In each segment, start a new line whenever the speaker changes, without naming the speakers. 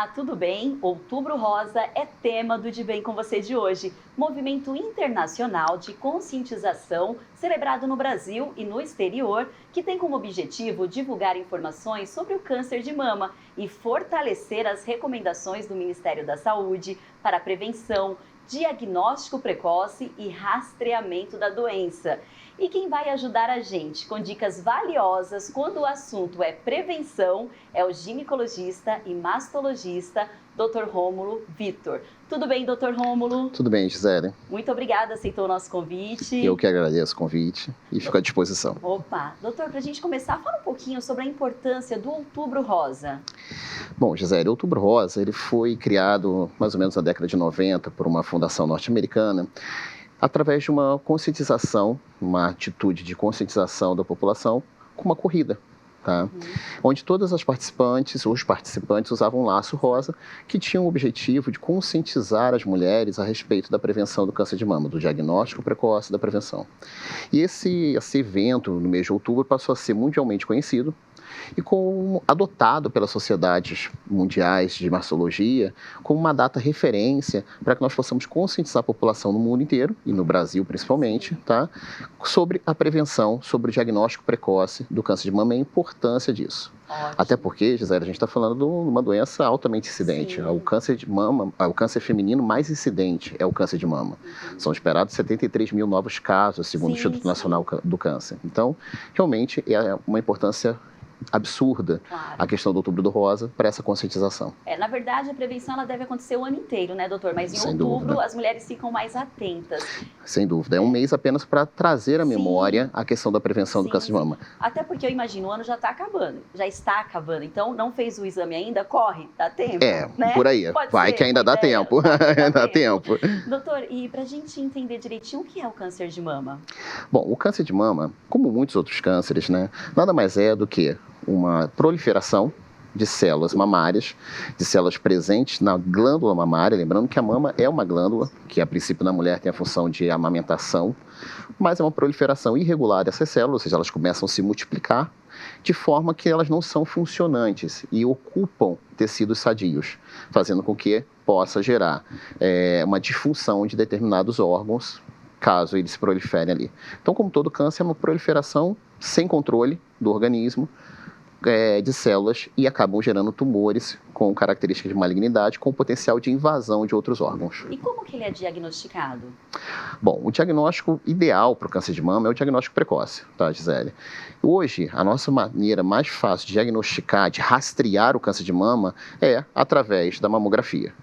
Olá, tudo bem? Outubro Rosa é tema do De Bem com Você de hoje, movimento internacional de conscientização celebrado no Brasil e no exterior, que tem como objetivo divulgar informações sobre o câncer de mama e fortalecer as recomendações do Ministério da Saúde para a prevenção, diagnóstico precoce e rastreamento da doença. E quem vai ajudar a gente com dicas valiosas quando o assunto é prevenção é o ginecologista e mastologista Dr. Rômulo Vitor. Tudo bem, Dr. Rômulo?
Tudo bem, Gisele.
Muito obrigada, aceitou o nosso convite.
Eu que agradeço o convite e fico à disposição.
Opa, doutor, para a gente começar, fala um pouquinho sobre a importância do Outubro Rosa.
Bom, Gisele, o Outubro Rosa ele foi criado mais ou menos na década de 90 por uma fundação norte-americana, através de uma conscientização, uma atitude de conscientização da população com uma corrida, tá? Onde todas as participantes, os participantes usavam um laço rosa que tinha o objetivo de conscientizar as mulheres a respeito da prevenção do câncer de mama, do diagnóstico precoce da prevenção. E esse evento, no mês de outubro, passou a ser mundialmente conhecido e adotado pelas sociedades mundiais de mastologia como uma data referência para que nós possamos conscientizar a população no mundo inteiro, e no Brasil principalmente, tá? Sobre a prevenção, sobre o diagnóstico precoce do câncer de mama e a importância disso.
Ótimo.
Até porque, Gisele, a gente está falando de uma doença altamente incidente.
Sim.
O câncer de mama, o câncer feminino mais incidente é o câncer de mama. São esperados 73 mil novos casos, segundo o Instituto Nacional do Câncer. Então, realmente, é uma importância absurda,
claro,
a questão do Outubro do Rosa para essa conscientização.
Na verdade, a prevenção ela deve acontecer o ano inteiro, né, doutor? Mas em
Sem
outubro
dúvida.
as mulheres ficam mais atentas.
Sem dúvida. É um mês apenas para trazer à memória a questão da prevenção do câncer de mama.
Até porque eu imagino, o ano já está acabando. Então, não fez o exame ainda? Corre, dá tempo. Né?
Por aí.
Pode
Vai
ser,
que ainda dá tempo. Dá tempo.
Doutor, e para a gente entender direitinho, o que é o câncer de mama?
Bom, o câncer de mama, como muitos outros cânceres, né, nada mais é do que uma proliferação de células mamárias, de células presentes na glândula mamária, lembrando que a mama é uma glândula, que a princípio na mulher tem a função de amamentação, mas é uma proliferação irregular dessas células, ou seja, elas começam a se multiplicar de forma que elas não são funcionantes e ocupam tecidos sadios, fazendo com que possa gerar uma disfunção de determinados órgãos, caso eles se proliferem ali. Então, como todo câncer, é uma proliferação sem controle do organismo, de células, e acabam gerando tumores com características de malignidade, com potencial de invasão de outros órgãos.
E como que ele é diagnosticado?
Bom, o diagnóstico ideal para o câncer de mama é o diagnóstico precoce, tá, Gisele? Hoje, a nossa maneira mais fácil de diagnosticar, de rastrear o câncer de mama é através da mamografia.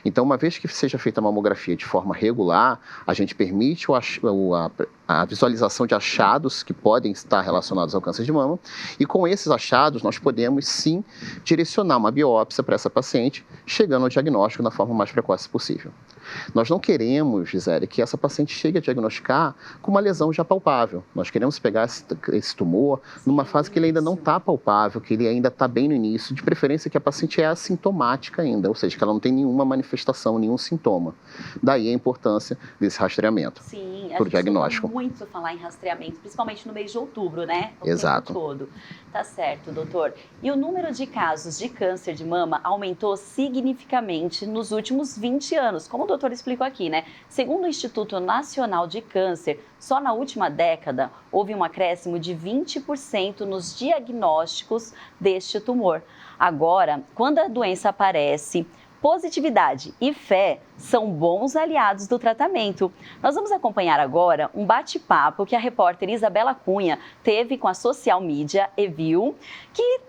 Então, uma vez que seja feita a mamografia de forma regular, a gente permite a visualização de achados que podem estar relacionados ao câncer de mama, e com esses achados nós podemos sim direcionar uma biópsia para essa paciente, chegando ao diagnóstico da forma mais precoce possível. Nós não queremos, Gisele, que essa paciente chegue a diagnosticar com uma lesão já palpável. Nós queremos pegar esse tumor numa fase que ele ainda não está palpável, que ele ainda está bem no início, de preferência que a paciente é assintomática ainda, ou seja, que ela não tem nenhuma manifestação, nenhum sintoma. Daí a importância desse rastreamento para o diagnóstico.
Muito falar em rastreamento, principalmente no mês de outubro, né?
Exato.
Tempo todo. Tá certo, doutor. E o número de casos de câncer de mama aumentou significativamente nos últimos 20 anos, como o doutor explicou aqui, né? Segundo o Instituto Nacional de Câncer, só na última década houve um acréscimo de 20% nos diagnósticos deste tumor. Agora, quando a doença aparece, positividade e fé são bons aliados do tratamento. Nós vamos acompanhar agora um bate-papo que a repórter Isabela Cunha teve com a social media Evil, que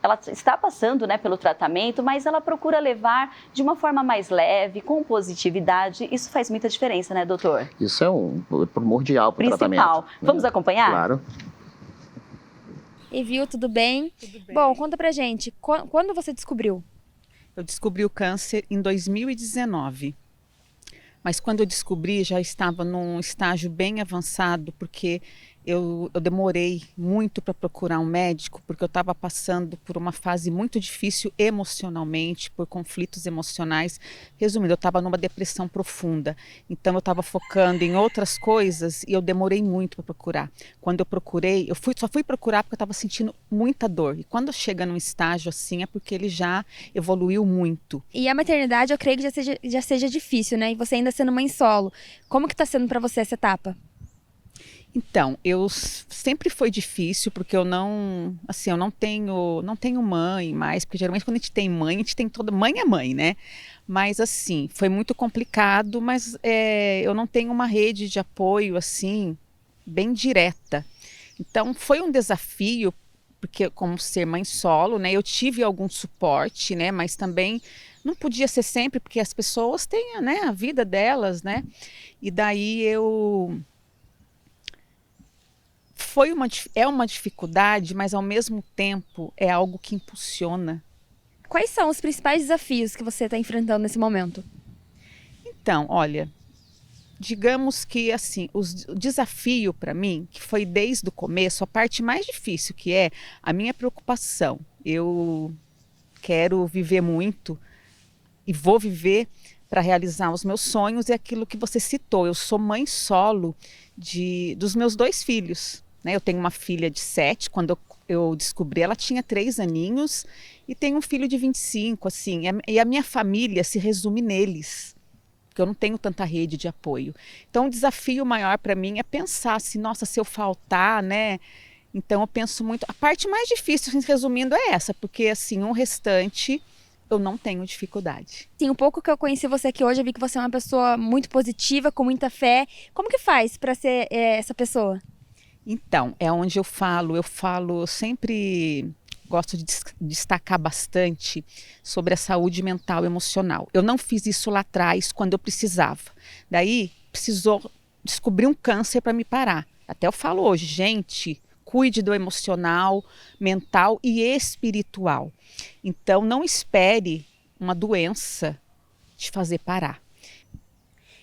ela está passando, né, pelo tratamento, mas ela procura levar de uma forma mais leve, com positividade. Isso faz muita diferença, né, doutor?
Isso é primordial para o tratamento.
Vamos acompanhar?
Claro.
Evil, tudo bem?
Tudo bem.
Bom, conta pra gente, quando você descobriu?
Eu descobri o câncer em 2019, mas quando eu descobri já estava num estágio bem avançado, porque Eu demorei muito para procurar um médico, porque eu estava passando por uma fase muito difícil emocionalmente, por conflitos emocionais. Resumindo, eu estava numa depressão profunda. Então, eu estava focando em outras coisas e eu demorei muito para procurar. Quando eu procurei, só fui procurar porque eu estava sentindo muita dor. E quando chega num estágio assim, é porque ele já evoluiu muito.
E a maternidade, eu creio que já seja difícil, né? E você ainda sendo mãe solo. Como que tá sendo para você essa etapa?
Então, sempre foi difícil porque eu não tenho mãe mais, porque geralmente quando a gente tem mãe, a gente tem mãe é mãe, né? Mas assim, foi muito complicado, mas eu não tenho uma rede de apoio assim, bem direta. Então, foi um desafio, porque como ser mãe solo, né, eu tive algum suporte, né, mas também não podia ser sempre, porque as pessoas têm, né, a vida delas, né? E daí é uma dificuldade, mas ao mesmo tempo é algo que impulsiona.
Quais são os principais desafios que você está enfrentando nesse momento?
Então, olha, digamos que assim, o desafio para mim, que foi desde o começo, a parte mais difícil, que é a minha preocupação. Eu quero viver muito e vou viver para realizar os meus sonhos, e aquilo que você citou. Eu sou mãe solo dos meus 2 filhos. Né? Eu tenho uma filha de 7, quando eu descobri ela tinha 3 aninhos, e tenho um filho de 25, assim, e a minha família se resume neles, porque eu não tenho tanta rede de apoio. Então o desafio maior para mim é pensar assim, nossa, se eu faltar, né? Então eu penso muito, a parte mais difícil, assim, resumindo, é essa, porque assim, o restante eu não tenho dificuldade.
Sim, um pouco que eu conheci você aqui hoje, eu vi que você é uma pessoa muito positiva, com muita fé. Como que faz para ser essa pessoa?
Então, é onde eu sempre gosto de destacar bastante sobre a saúde mental e emocional. Eu não fiz isso lá atrás, quando eu precisava. Daí, precisou descobrir um câncer para me parar. Até eu falo hoje, gente, cuide do emocional, mental e espiritual. Então, não espere uma doença te fazer parar.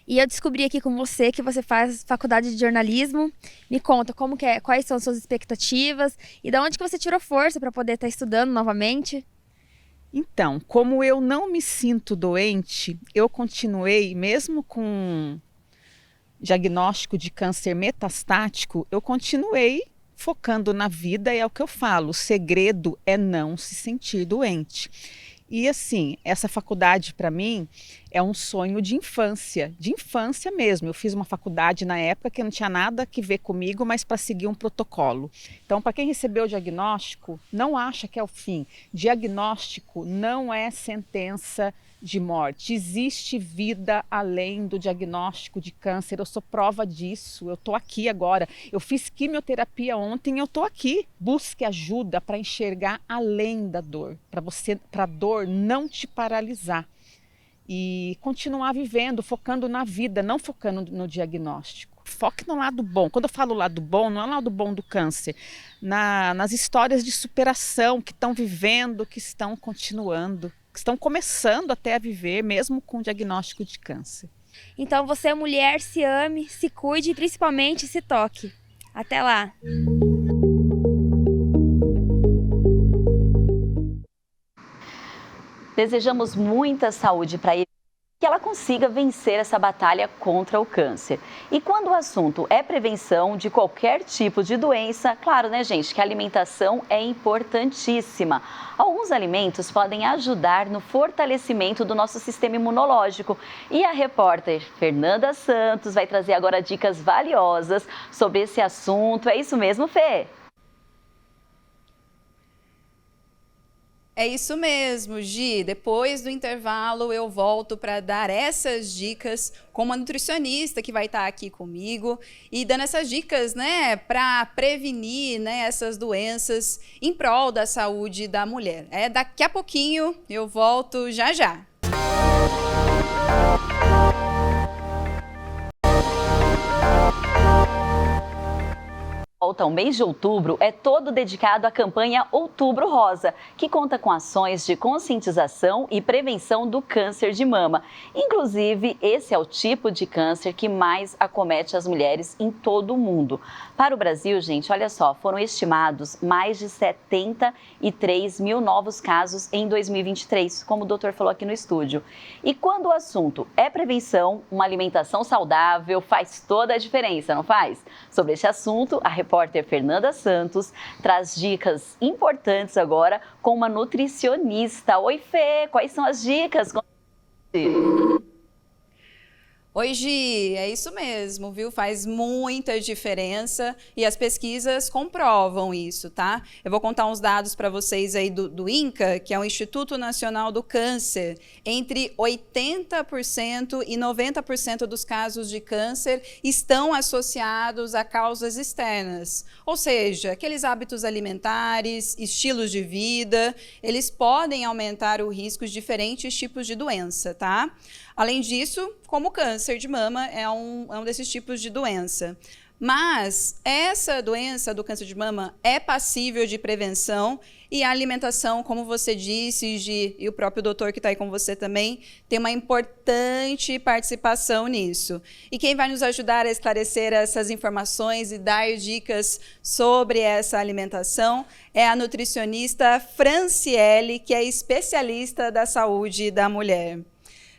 E eu descobri aqui com você que você faz faculdade de jornalismo. Me conta como que é, quais são as suas expectativas e de onde que você tirou força para poder estar estudando novamente?
Então, como eu não me sinto doente, eu continuei, mesmo com diagnóstico de câncer metastático, eu continuei focando na vida, é o que eu falo, o segredo é não se sentir doente. E assim, essa faculdade para mim é um sonho de infância mesmo. Eu fiz uma faculdade na época que não tinha nada a ver comigo, mas para seguir um protocolo. Então, para quem recebeu o diagnóstico, não acha que é o fim. Diagnóstico não é sentença de morte. Existe vida além do diagnóstico de câncer. Eu sou prova disso. Eu estou aqui agora. Eu fiz quimioterapia ontem e eu estou aqui. Busque ajuda para enxergar além da dor, para a dor não te paralisar. E continuar vivendo, focando na vida, não focando no diagnóstico. Foque no lado bom. Quando eu falo lado bom, não é o lado bom do câncer. Nas histórias de superação que estão vivendo, que estão continuando, que estão começando até a viver, mesmo com o diagnóstico de câncer.
Então você, mulher, se ame, se cuide e principalmente se toque. Até lá!
Desejamos muita saúde para ele, que ela consiga vencer essa batalha contra o câncer. E quando o assunto é prevenção de qualquer tipo de doença, claro, né, gente, que a alimentação é importantíssima. Alguns alimentos podem ajudar no fortalecimento do nosso sistema imunológico. E a repórter Fernanda Santos vai trazer agora dicas valiosas sobre esse assunto. É isso mesmo, Fê?
É isso mesmo, Gi. Depois do intervalo eu volto para dar essas dicas com uma nutricionista que vai estar aqui comigo e dando essas dicas, né, para prevenir, né, essas doenças em prol da saúde da mulher. Daqui a pouquinho eu volto já já.
volta, o mês de outubro é todo dedicado à campanha Outubro Rosa, que conta com ações de conscientização e prevenção do câncer de mama. Inclusive, esse é o tipo de câncer que mais acomete as mulheres em todo o mundo. Para o Brasil, gente, olha só, foram estimados mais de 73 mil novos casos em 2023, como o doutor falou aqui no estúdio. E quando o assunto é prevenção, uma alimentação saudável faz toda a diferença, não faz? Sobre esse assunto, a repórter Fernanda Santos traz dicas importantes agora com uma nutricionista. Oi, Fê, quais são as dicas?
Oi, Gi, é isso mesmo, viu? Faz muita diferença e as pesquisas comprovam isso, tá? Eu vou contar uns dados para vocês aí do INCA, que é o Instituto Nacional do Câncer. Entre 80% e 90% dos casos de câncer estão associados a causas externas. Ou seja, aqueles hábitos alimentares, estilos de vida, eles podem aumentar o risco de diferentes tipos de doença, tá? Além disso, como o câncer de mama é um desses tipos de doença. Mas essa doença do câncer de mama é passível de prevenção e a alimentação, como você disse, Gi, e o próprio doutor que está aí com você também, tem uma importante participação nisso. E quem vai nos ajudar a esclarecer essas informações e dar dicas sobre essa alimentação é a nutricionista Franciele, que é especialista da saúde da mulher.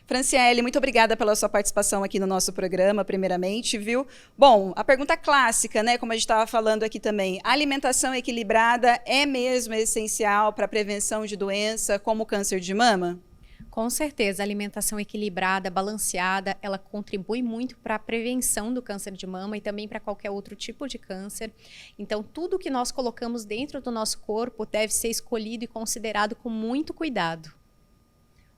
Franciele, muito obrigada pela sua participação aqui no nosso programa, primeiramente, viu? Bom, a pergunta clássica, né, como a gente estava falando aqui também, a alimentação equilibrada é mesmo essencial para a prevenção de doença como o câncer de mama?
Com certeza, a alimentação equilibrada, balanceada, ela contribui muito para a prevenção do câncer de mama e também para qualquer outro tipo de câncer. Então, tudo que nós colocamos dentro do nosso corpo deve ser escolhido e considerado com muito cuidado.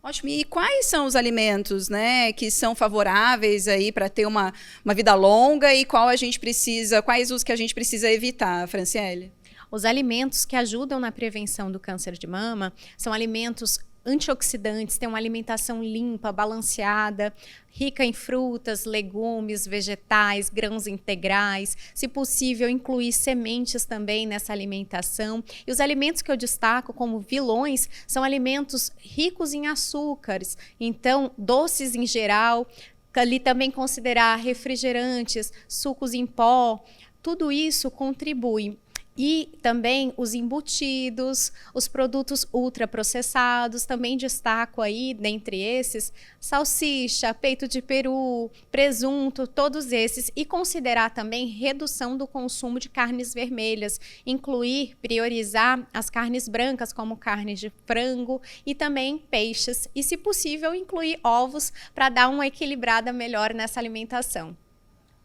Ótimo. E quais são os alimentos, né, que são favoráveis aí para ter uma vida longa e quais os que a gente precisa evitar, Franciele?
Os alimentos que ajudam na prevenção do câncer de mama são alimentos antioxidantes, tem uma alimentação limpa, balanceada, rica em frutas, legumes, vegetais, grãos integrais, se possível incluir sementes também nessa alimentação. E os alimentos que eu destaco como vilões são alimentos ricos em açúcares, então doces em geral, ali também considerar refrigerantes, sucos em pó, tudo isso contribui. E também os embutidos, os produtos ultraprocessados, também destaco aí, dentre esses, salsicha, peito de peru, presunto, todos esses. E considerar também redução do consumo de carnes vermelhas, incluir, priorizar as carnes brancas, como carnes de frango e também peixes. E, se possível, incluir ovos para dar uma equilibrada melhor nessa alimentação.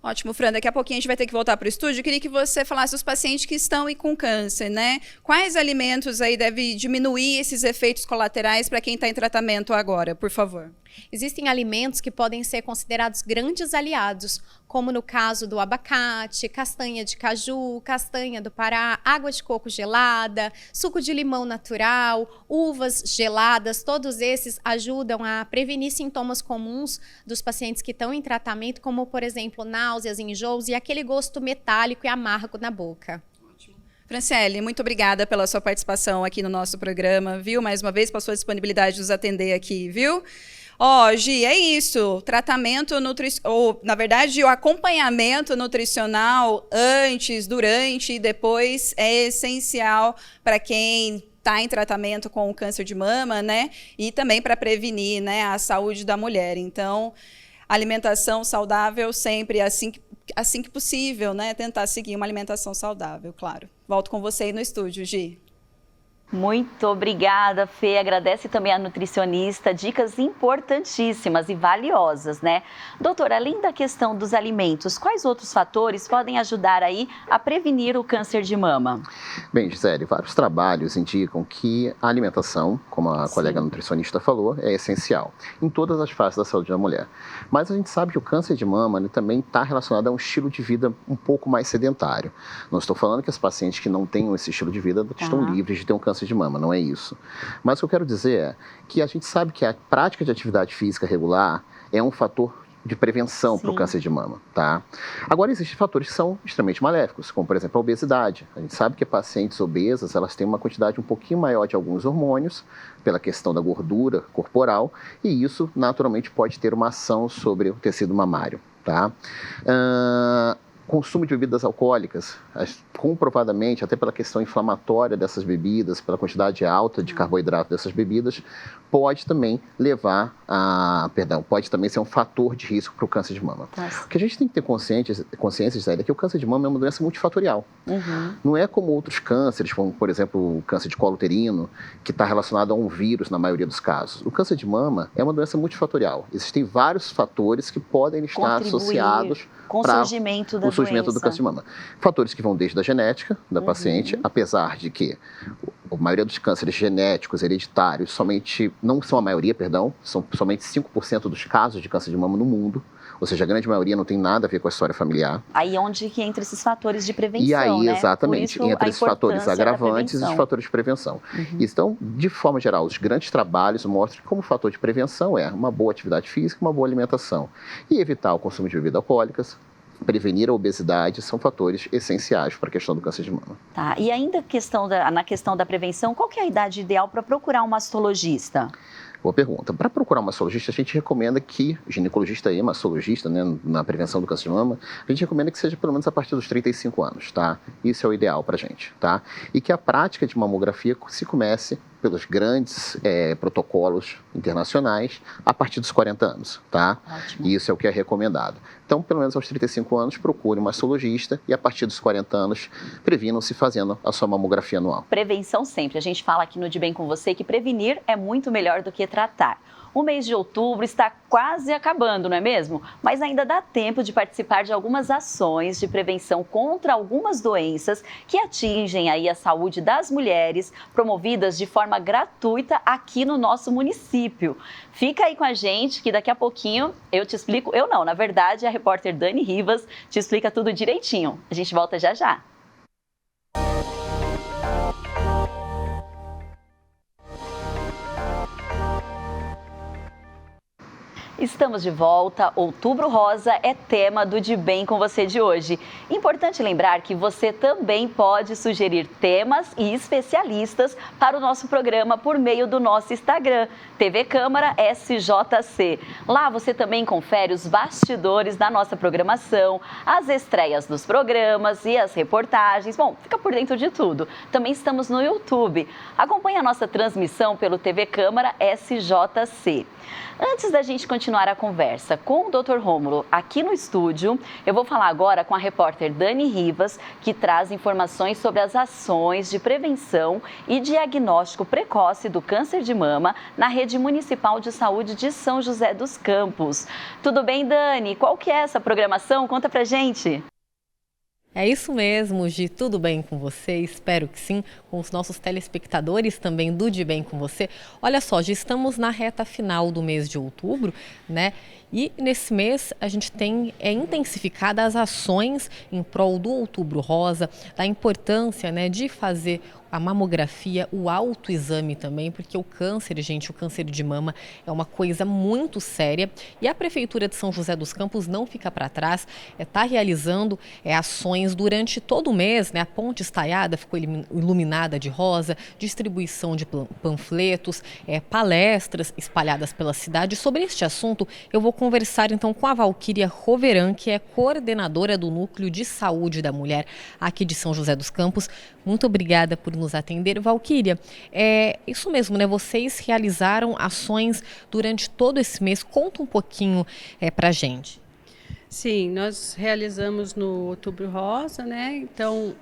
Ótimo, Fran. Daqui a pouquinho a gente vai ter que voltar para o estúdio. Eu queria que você falasse dos pacientes que estão aí com câncer, né? Quais alimentos aí devem diminuir esses efeitos colaterais para quem está em tratamento agora, por favor?
Existem alimentos que podem ser considerados grandes aliados, como no caso do abacate, castanha de caju, castanha do Pará, água de coco gelada, suco de limão natural, uvas geladas, todos esses ajudam a prevenir sintomas comuns dos pacientes que estão em tratamento, como, por exemplo, náuseas, enjoos e aquele gosto metálico e amargo na boca.
Franciele, muito obrigada pela sua participação aqui no nosso programa, viu? Mais uma vez, pela sua disponibilidade de nos atender aqui, viu? Gi, é isso. Tratamento ou, na verdade, o acompanhamento nutricional antes, durante e depois é essencial para quem está em tratamento com o câncer de mama, né? E também para prevenir, né, a saúde da mulher. Então, alimentação saudável sempre assim que possível, né? Tentar seguir uma alimentação saudável, claro. Volto com você aí no estúdio, Gi.
Muito obrigada, Fê. Agradece também a nutricionista, dicas importantíssimas e valiosas, né? Doutora, além da questão dos alimentos, quais outros fatores podem ajudar aí a prevenir o câncer de mama?
Bem, Gisele, vários trabalhos indicam que a alimentação, como a colega nutricionista falou, é essencial em todas as fases da saúde da mulher. Mas a gente sabe que o câncer de mama ele também está relacionado a um estilo de vida um pouco mais sedentário. Não estou falando que as pacientes que não tenham esse estilo de vida estão livres de ter um câncer de mama, não é isso. Mas o que eu quero dizer é que a gente sabe que a prática de atividade física regular é um fator de prevenção para o câncer de mama, tá? Agora, existem fatores que são extremamente maléficos, como, por exemplo, a obesidade. A gente sabe que pacientes obesas, elas têm uma quantidade um pouquinho maior de alguns hormônios, pela questão da gordura corporal, e isso, naturalmente, pode ter uma ação sobre o tecido mamário, tá? Consumo de bebidas alcoólicas, comprovadamente, até pela questão inflamatória dessas bebidas, pela quantidade alta de carboidrato dessas bebidas, pode também pode também ser um fator de risco para o câncer de mama.
Nossa.
O que a gente tem que ter consciência, Zélia, é que o câncer de mama é uma doença multifatorial. Não é como outros cânceres, como, por exemplo, o câncer de colo uterino, que está relacionado a um vírus na maioria dos casos. O câncer de mama é uma doença multifatorial. Existem vários fatores que podem estar associados
com o surgimento da
surgimento do câncer de mama. Fatores que vão desde a genética da paciente, apesar de que a maioria dos cânceres genéticos, hereditários, não são a maioria, são somente 5% dos casos de câncer de mama no mundo, ou seja, a grande maioria não tem nada a ver com a história familiar.
Aí onde que entra esses fatores de prevenção,
E aí,
né?
exatamente, entre esses fatores agravantes e os fatores de prevenção. Então, de forma geral, os grandes trabalhos mostram que como fator de prevenção é uma boa atividade física, uma boa alimentação e evitar o consumo de bebidas alcoólicas, prevenir a obesidade, são fatores essenciais para a questão do câncer de mama.
Tá, e ainda na questão da prevenção, qual que é a idade ideal para procurar um mastologista?
Boa pergunta. Para procurar um mastologista, a gente recomenda que, ginecologista e mastologista, né, na prevenção do câncer de mama, a gente recomenda que seja pelo menos a partir dos 35 anos, tá? Isso é o ideal para a gente, tá? E que a prática de mamografia se comece pelos grandes protocolos internacionais a partir dos 40 anos, tá?
Ótimo.
E isso é o que é recomendado. Então, pelo menos aos 35 anos, procure um mastologista e a partir dos 40 anos, previnam-se fazendo a sua mamografia anual.
Prevenção sempre. A gente fala aqui no De Bem Com Você que prevenir é muito melhor do que tratar. O mês de outubro está quase acabando, não é mesmo? Mas ainda dá tempo de participar de algumas ações de prevenção contra algumas doenças que atingem aí a saúde das mulheres, promovidas de forma gratuita aqui no nosso município. Fica aí com a gente que daqui a pouquinho eu te explico, na verdade a repórter Dani Rivas te explica tudo direitinho. A gente volta já já. Estamos de volta. Outubro Rosa é tema do De Bem Com Você de hoje. Importante lembrar que você também pode sugerir temas e especialistas para o nosso programa por meio do nosso Instagram, TV Câmara SJC. Lá você também confere os bastidores da nossa programação, as estreias dos programas e as reportagens. Bom, fica por dentro de tudo. Também estamos no YouTube. Acompanhe a nossa transmissão pelo TV Câmara SJC. Antes da gente continuar a conversa com o Dr. Rômulo aqui no estúdio, eu vou falar agora com a repórter Dani Rivas, que traz informações sobre as ações de prevenção e diagnóstico precoce do câncer de mama na Rede Municipal de Saúde de São José dos Campos. Tudo bem, Dani? Qual que é essa programação? Conta pra gente.
É isso mesmo, Gi, tudo bem com você? Espero que sim, com os nossos telespectadores também do De Bem Com Você. Olha só, já estamos na reta final do mês de outubro, né? E nesse mês a gente tem intensificado as ações em prol do Outubro Rosa, da importância, né, de fazer a mamografia, o autoexame também, porque o câncer, gente, o câncer de mama é uma coisa muito séria e a Prefeitura de São José dos Campos não fica para trás, está realizando ações durante todo o mês, né? A ponte estaiada ficou iluminada de rosa, distribuição de panfletos, palestras espalhadas pela cidade. Sobre este assunto, eu vou conversar então com a Valquíria Roveran, que é coordenadora do Núcleo de Saúde da Mulher aqui de São José dos Campos. Muito obrigada por nos atender. Valquíria, isso mesmo, né? Vocês realizaram ações durante todo esse mês. Conta um pouquinho pra gente.
Sim, nós realizamos no Outubro Rosa, né? Então,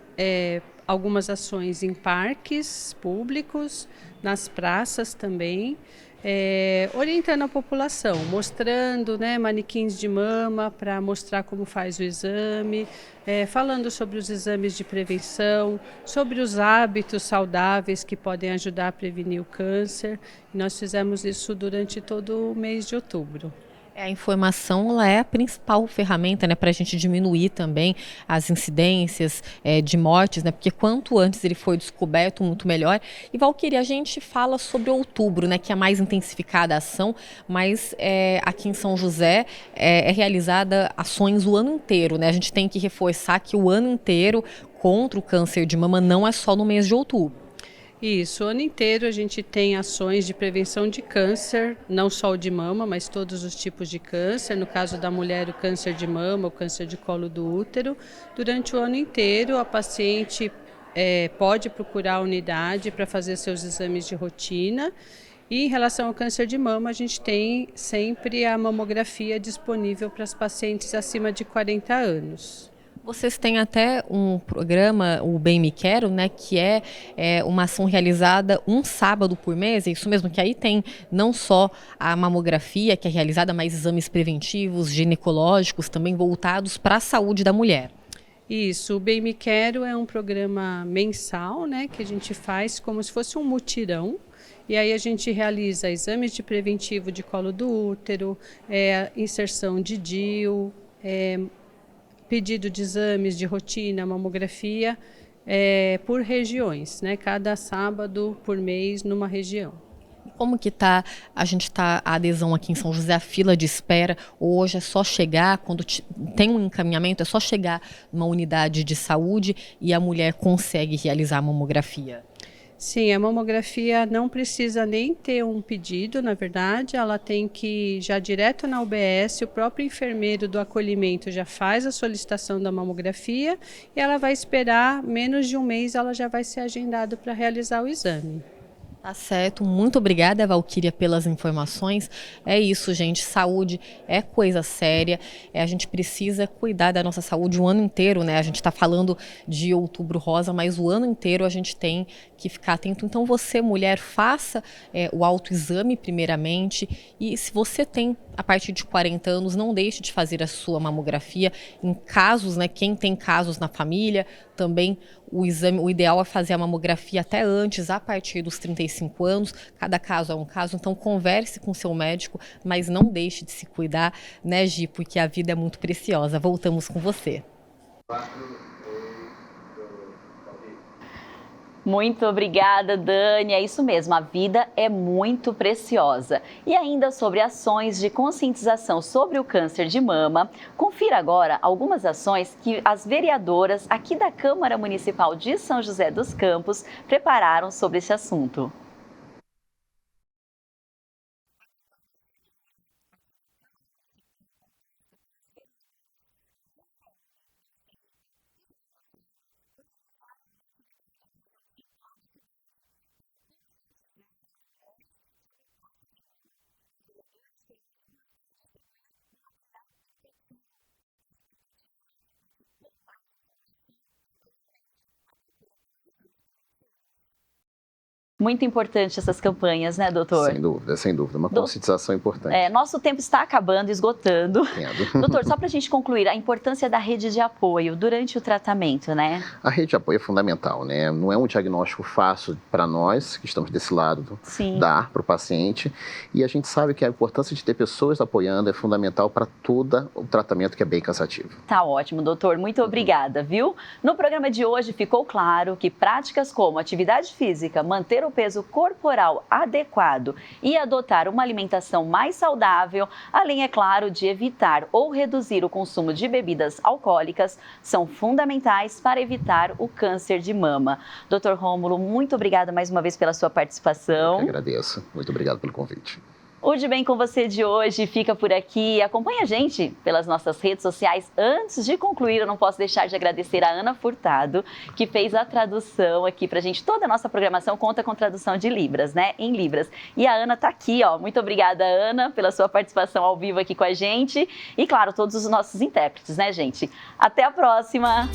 algumas ações em parques públicos, nas praças também, orientando a população, mostrando, né, manequins de mama para mostrar como faz o exame, falando sobre os exames de prevenção, sobre os hábitos saudáveis que podem ajudar a prevenir o câncer. E nós fizemos isso durante todo o mês de outubro.
A informação ela é a principal ferramenta, né, para a gente diminuir também as incidências de mortes, né, porque quanto antes ele for descoberto, muito melhor. E Valquíria, a gente fala sobre outubro, né, que é mais intensificada a ação, mas aqui em São José é realizada ações o ano inteiro, né? A gente tem que reforçar que o ano inteiro contra o câncer de mama não é só no mês de outubro.
Isso, o ano inteiro a gente tem ações de prevenção de câncer, não só o de mama, mas todos os tipos de câncer. No caso da mulher, o câncer de mama, o câncer de colo do útero. Durante o ano inteiro, a paciente pode procurar a unidade para fazer seus exames de rotina. E em relação ao câncer de mama, a gente tem sempre a mamografia disponível para as pacientes acima de 40 anos.
Vocês têm até um programa, o Bem Me Quero, né, que é uma ação realizada um sábado por mês, é isso mesmo, que aí tem não só a mamografia que é realizada, mas exames preventivos, ginecológicos, também voltados para a saúde da mulher.
Isso, o Bem Me Quero é um programa mensal, né, que a gente faz como se fosse um mutirão. E aí a gente realiza exames de preventivo de colo do útero, inserção de DIU, pedido de exames de rotina, mamografia, por regiões, né? Cada sábado por mês numa região.
Como que a gente está a adesão aqui em São José, a fila de espera? Hoje é só chegar, quando tem um encaminhamento, é só chegar numa unidade de saúde e a mulher consegue realizar a mamografia?
Sim, a mamografia não precisa nem ter um pedido, na verdade, ela tem que ir já direto na UBS, o próprio enfermeiro do acolhimento já faz a solicitação da mamografia e ela vai esperar menos de um mês, ela já vai ser agendada para realizar o exame.
Tá certo, muito obrigada, Valquíria, pelas informações. É isso, gente, saúde é coisa séria, a gente precisa cuidar da nossa saúde o ano inteiro, né? A gente está falando de Outubro Rosa, mas o ano inteiro a gente tem que ficar atento. Então você, mulher, faça o autoexame primeiramente e se você tem a partir de 40 anos, não deixe de fazer a sua mamografia. Em casos, né, quem tem casos na família, também o ideal é fazer a mamografia até antes, a partir dos 35 anos. Cada caso é um caso, então converse com seu médico, mas não deixe de se cuidar, né, Gi, porque a vida é muito preciosa. Voltamos com você.
Muito obrigada, Dani. É isso mesmo, a vida é muito preciosa. E ainda sobre ações de conscientização sobre o câncer de mama, confira agora algumas ações que as vereadoras aqui da Câmara Municipal de São José dos Campos prepararam sobre esse assunto. Muito importante essas campanhas, né, doutor?
Sem dúvida. Uma conscientização importante.
Nosso tempo está acabando, esgotando. Doutor, só para a gente concluir, a importância da rede de apoio durante o tratamento, né?
A rede de apoio é fundamental, né? Não é um diagnóstico fácil para nós, que estamos desse lado, dar para o paciente. E a gente sabe que a importância de ter pessoas apoiando é fundamental para todo o tratamento que é bem cansativo.
Tá ótimo, doutor. Muito obrigada, viu? No programa de hoje ficou claro que práticas como atividade física, manter o peso corporal adequado e adotar uma alimentação mais saudável, além, é claro, de evitar ou reduzir o consumo de bebidas alcoólicas, são fundamentais para evitar o câncer de mama. Dr. Rômulo, muito obrigada mais uma vez pela sua participação.
Eu que agradeço. Muito obrigado pelo convite.
O De Bem com Você de hoje fica por aqui. Acompanhe a gente pelas nossas redes sociais. Antes de concluir, eu não posso deixar de agradecer a Ana Furtado, que fez a tradução aqui pra gente. Toda a nossa programação conta com tradução de Libras, né? Em Libras. E a Ana tá aqui, ó. Muito obrigada, Ana, pela sua participação ao vivo aqui com a gente. E, claro, todos os nossos intérpretes, né, gente? Até a próxima!